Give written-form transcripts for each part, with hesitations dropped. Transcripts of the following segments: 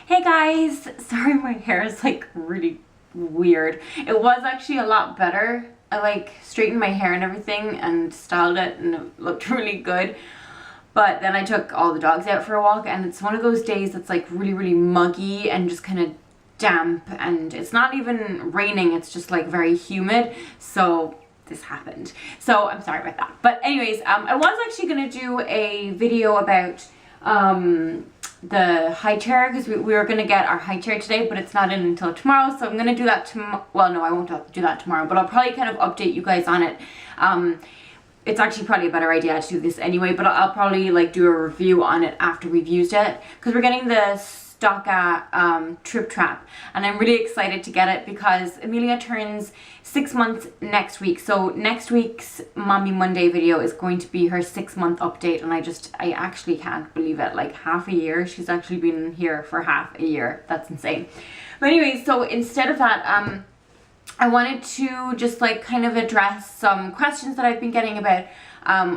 Hey guys, sorry my hair is like really weird. It was actually a lot better. I like straightened my hair and everything and styled it and it looked really good. But then I took all the dogs out for a walk and it's one of those days that's like really muggy and just kind of damp, and it's not even raining, it's just like very humid. So this happened. So I'm sorry about that. But anyways, I was actually gonna do a video about the high chair, because we were going to get our high chair today, but it's not in until tomorrow, so I'm going to do that tomorrow. Well, no, I won't do that tomorrow, but I'll probably kind of update you guys on it. It's actually probably a better idea to do this anyway, but I'll probably like do a review on it after we've used it, because we're getting the Stocka Trip Trap, and I'm really excited to get it because Amelia turns 6 months next week. So next week's Mommy Monday video is going to be her 6-month update, and I actually can't believe it. Like half a year. She's actually been here for half a year. That's insane. But anyway, so instead of that, I wanted to just like kind of address some questions that I've been getting about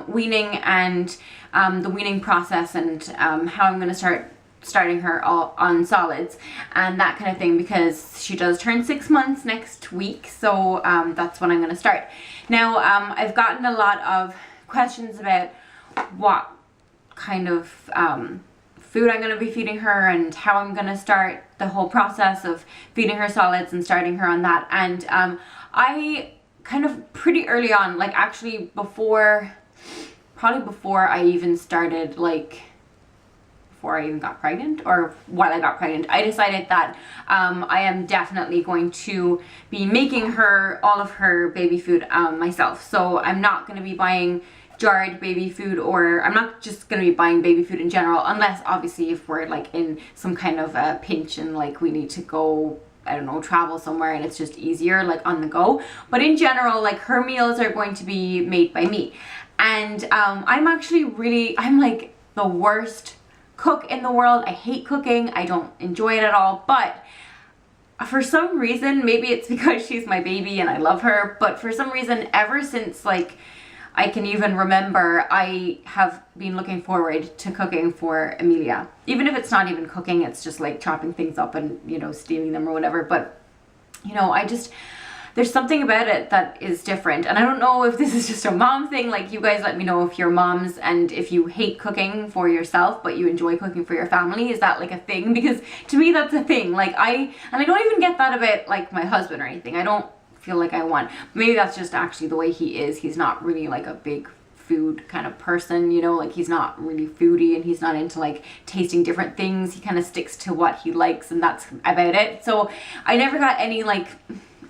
weaning and the weaning process, and how I'm going to starting her all on solids and that kind of thing, because she does turn 6 months next week. So that's when I'm going to start. Now I've gotten a lot of questions about what kind of food I'm going to be feeding her and how I'm going to start the whole process of feeding her solids and starting her on that. And I kind of pretty early on, like actually probably before I even started, like before I even got pregnant or while I got pregnant, I decided that I am definitely going to be making her all of her baby food myself. So I'm not going to be buying jarred baby food, or I'm not just going to be buying baby food in general, unless obviously if we're like in some kind of a pinch and like we need to go, I don't know, travel somewhere and it's just easier like on the go. But in general, like her meals are going to be made by me. And I'm like the worst cook in the world. I hate cooking. I don't enjoy it at all. But for some reason, maybe it's because she's my baby and I love her, but for some reason, ever since like I can even remember, I have been looking forward to cooking for Amelia. Even if it's not even cooking, it's just like chopping things up and, you know, steaming them or whatever. But, you know, there's something about it that is different. And I don't know if this is just a mom thing. Like, you guys let me know if you're moms and if you hate cooking for yourself, but you enjoy cooking for your family. Is that like a thing? Because to me, that's a thing. Like I don't even get that about like my husband or anything. I don't feel like I want. Maybe that's just actually the way he is. He's not really like a big food kind of person, you know, like he's not really foodie and he's not into like tasting different things. He kind of sticks to what he likes and that's about it. So I never got any like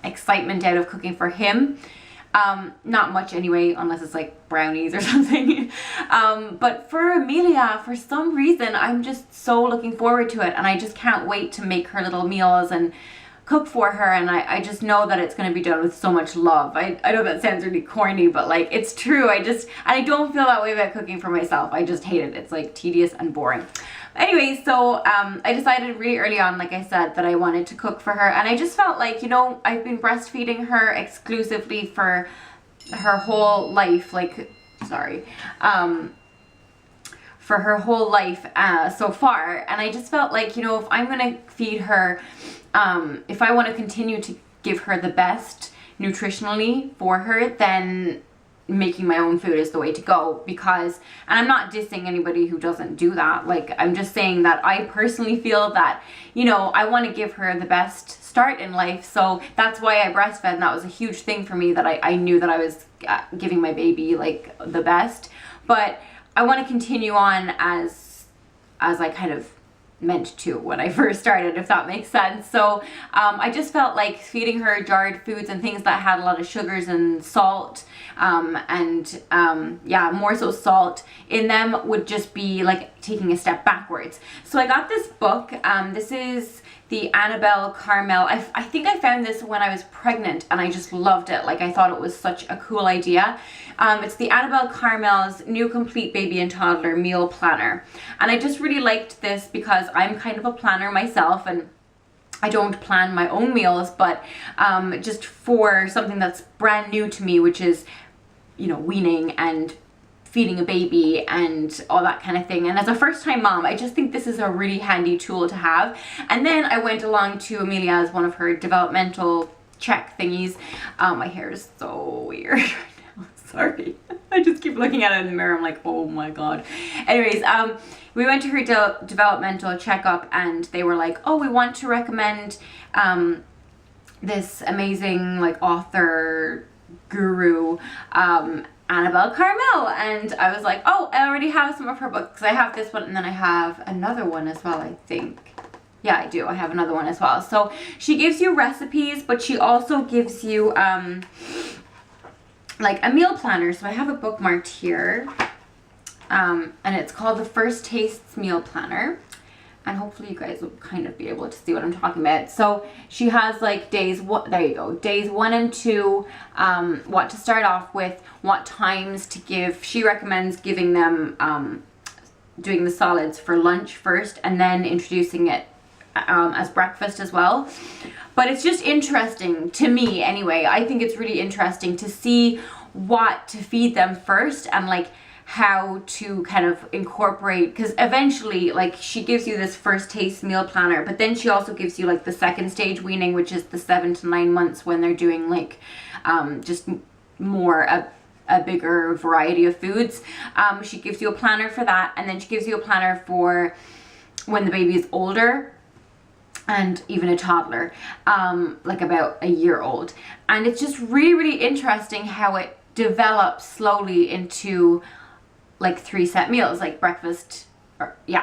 excitement out of cooking for him. Not much anyway, unless it's like brownies or something. But for Amelia, for some reason, I'm just so looking forward to it, and I just can't wait to make her little meals and cook for her. And I just know that it's going to be done with so much love. I know that sounds really corny, but like it's true. I don't feel that way about cooking for myself. I just hate it. It's like tedious and boring. Anyway, so I decided really early on, like I said, that I wanted to cook for her. And I just felt like, you know, I've been breastfeeding her exclusively for her whole life, for her whole life so far. And I just felt like, you know, if I'm going to feed her, if I want to continue to give her the best nutritionally for her, then making my own food is the way to go. Because, and I'm not dissing anybody who doesn't do that, like I'm just saying that I personally feel that, you know, I want to give her the best start in life. So that's why I breastfed, and that was a huge thing for me, that I knew that I was giving my baby like the best. But I want to continue on as I kind of meant to when I first started, if that makes sense. So I just felt like feeding her jarred foods and things that had a lot of sugars and salt, yeah, more so salt in them, would just be like taking a step backwards. So I got this book. This is the Annabelle Carmel. I think I found this when I was pregnant and I just loved it. Like I thought it was such a cool idea. It's the Annabelle Carmel's New Complete Baby and Toddler Meal Planner. And I just really liked this because I'm kind of a planner myself, and I don't plan my own meals, but just for something that's brand new to me, which is, you know, weaning and feeding a baby and all that kind of thing. And as a first-time mom, I just think this is a really handy tool to have. And then I went along to Amelia as one of her developmental check thingies. My hair is so weird right now. Sorry. I just keep looking at it in the mirror. I'm like, oh my God. Anyways, we went to her developmental checkup, and they were like, oh, we want to recommend this amazing like author guru, Annabelle Carmel. And I was like, oh, I already have some of her books. I have this one, and then I have another one as well, I think. Yeah, I do. I have another one as well. So she gives you recipes, but she also gives you like a meal planner. So I have it bookmarked here, and it's called the First Tastes Meal Planner. And hopefully you guys will kind of be able to see what I'm talking about. So she has like days 1 and 2, what to start off with, what times to give. She recommends giving them, doing the solids for lunch first, and then introducing it as breakfast as well. But it's just interesting to me anyway. I think it's really interesting to see what to feed them first, and like how to kind of incorporate, because eventually like she gives you this first taste meal planner, but then she also gives you like the second stage weaning, which is the 7 to 9 months when they're doing like just more a bigger variety of foods. She gives you a planner for that, and then she gives you a planner for when the baby is older and even a toddler, like about a year old. And it's just really, really interesting how it develops slowly into like 3 set meals, like breakfast,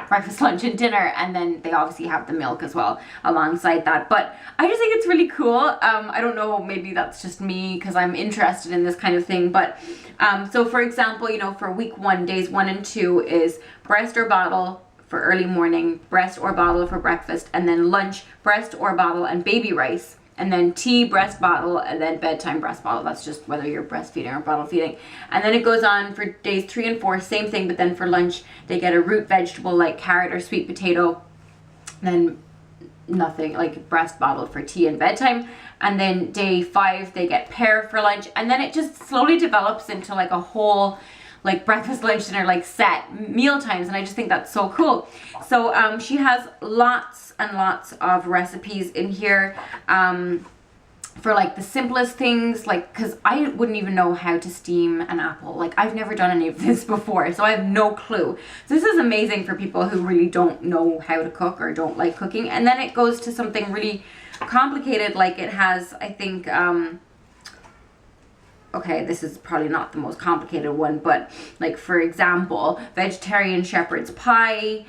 breakfast, lunch, and dinner, and then they obviously have the milk as well alongside that. But I just think it's really cool. I don't know, maybe that's just me because I'm interested in this kind of thing, but so for example, you know, for week 1, days 1 and 2 is breast or bottle for early morning, breast or bottle for breakfast, and then lunch, breast or bottle and baby rice, and then tea, breast, bottle, and then bedtime, breast, bottle. That's just whether you're breastfeeding or bottle feeding. And then it goes on for days 3 and 4, same thing, but then for lunch, they get a root vegetable like carrot or sweet potato, then nothing, like breast, bottle for tea and bedtime. And then day 5, they get pear for lunch, and then it just slowly develops into like a whole like breakfast, lunch, dinner, like set meal times. And I just think that's so cool. So she has lots and lots of recipes in here for like the simplest things, like, because I wouldn't even know how to steam an apple. Like, I've never done any of this before, so I have no clue. So this is amazing for people who really don't know how to cook or don't like cooking. And then it goes to something really complicated, like it has, I think, okay, this is probably not the most complicated one, but like, for example, vegetarian shepherd's pie.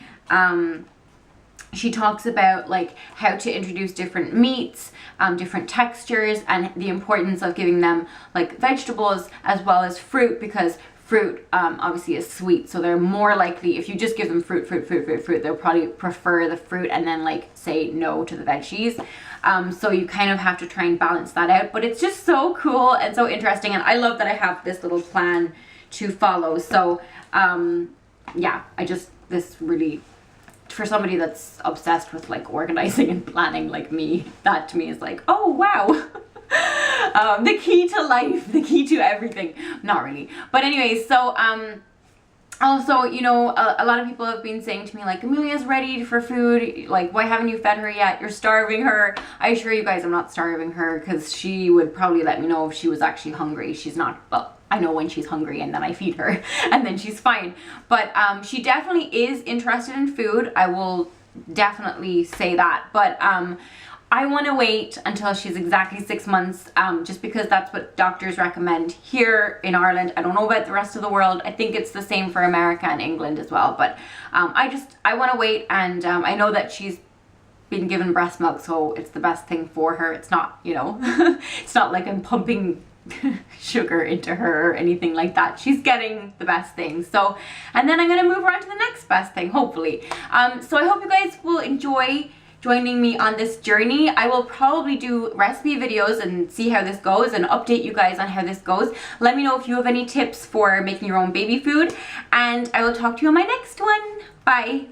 She talks about like how to introduce different meats, different textures, and the importance of giving them like vegetables as well as fruit, because fruit obviously is sweet, so they're more likely, if you just give them fruit, they'll probably prefer the fruit and then like say no to the veggies. So you kind of have to try and balance that out, but it's just so cool and so interesting, and I love that I have this little plan to follow. So yeah, this really, for somebody that's obsessed with like organizing and planning like me, that to me is like, oh wow. The key to life, the key to everything. Not really, but anyways, so also, you know, a lot of people have been saying to me like, Amelia's ready for food, like why haven't you fed her yet? You're starving her. I assure you guys I'm not starving her, because she would probably let me know if she was actually hungry. She's not, well, I know when she's hungry, and then I feed her and then she's fine. But she definitely is interested in food. I will definitely say that. But I want to wait until she's exactly 6 months, just because that's what doctors recommend here in Ireland. I don't know about the rest of the world. I think it's the same for America and England as well. But I want to wait, and I know that she's been given breast milk, so it's the best thing for her. It's not, you know, it's not like I'm pumping sugar into her or anything like that. She's getting the best thing. So, and then I'm going to move her on to the next best thing, hopefully. So I hope you guys will enjoy joining me on this journey. I will probably do recipe videos and see how this goes and update you guys on how this goes. Let me know if you have any tips for making your own baby food, and I will talk to you on my next one. Bye.